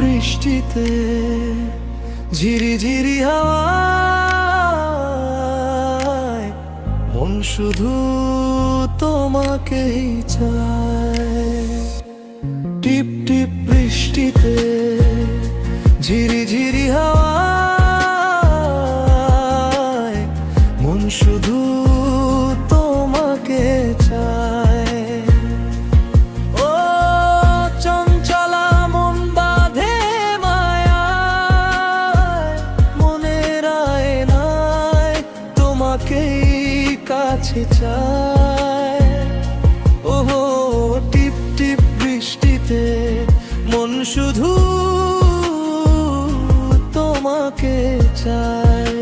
বৃষ্টিতে ঝিরি ঝিরি হাওয়ায় মন শুধু তোমাকেই চায়। টিপ টিপ বৃষ্টিতে ঝিরি ঝিরি হাওয়ায় মন শুধু তোমাকে চায়। ও চঞ্চলা মন বাঁধে মায়ায়, মনের আয়নায় তোমাকেই কাছে চায়। ওহো টিপ টিপ বৃষ্টিতে মন শুধু তোমাকে চায়।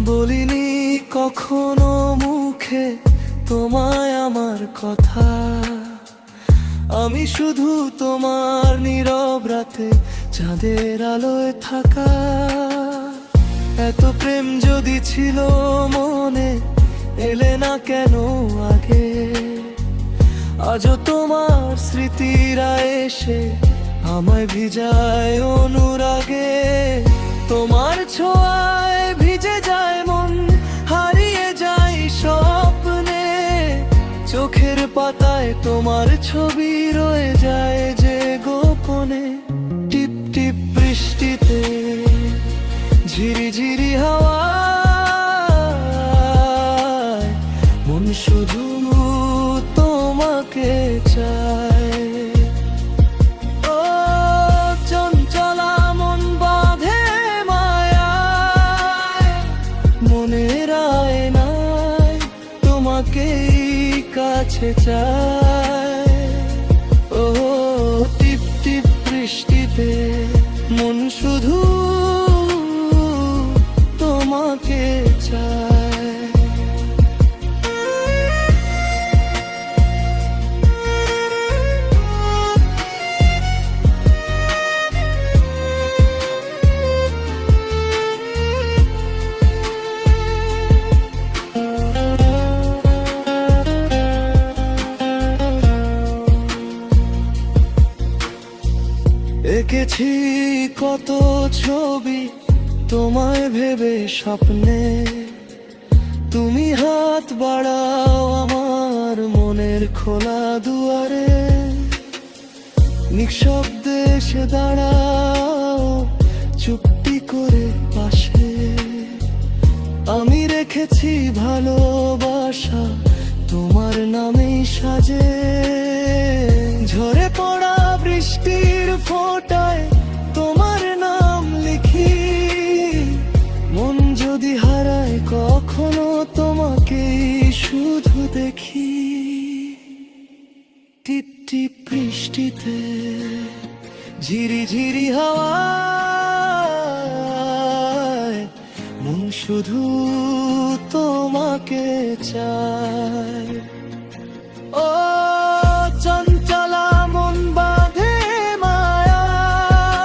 বলিনি কখনো মুখে তোমায় আমার কথা, আমি শুধু তোমার নীরব রাতে চাঁদের আলোয় থাকা। এত প্রেম যদি ছিল মনে এলে না কেন আগে? আজও তোমার স্মৃতিরা এসে আমায় ভিজায় অনুরাগে। তোমার ছোঁয়ায় ভিজে যায় মন, হারিয়ে যায় স্বপ্নে। চোখের পাতায় তোমার ছবি রয়ে যায় যে গোপনে। টিপ টিপ বৃষ্টিতে ঝিরি ঝিরি হাওয়ায় মন শুধু তোমাকে চায়। ও চঞ্চলা মন বাঁধে মায়ায়, মনের আয়নায় তোমাকেই কাছে চায়। ও টিপ টিপ বৃষ্টিতে মন শুধু তোমাকে চায়। এঁকেছি কত ছবি তোমায় ভেবে স্বপ্নে, তুমি হাত বাড়াও আমার মনের খোলা দুয়ারে। নিঃশব্দে এসে দাঁড়াও চুপটি করে পাশে। আমি রেখেছি ভালোবাসা তোমার নামেই সাজে। ঝরে পড়া বৃষ্টির ফোঁটায় তোমার নাম লিখি। মন যদি হারায় কখনো তোমাকেই শুধু দেখি। টিপ টিপ বৃষ্টিতে ঝিরি ঝিরি হাওয়ায় মন শুধু তোমাকে চায়। ও চঞ্চলা মন বাঁধে মায়ায়,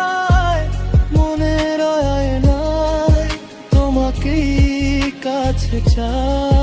মনের আয়নায় তোমাকেই কাছে চায়।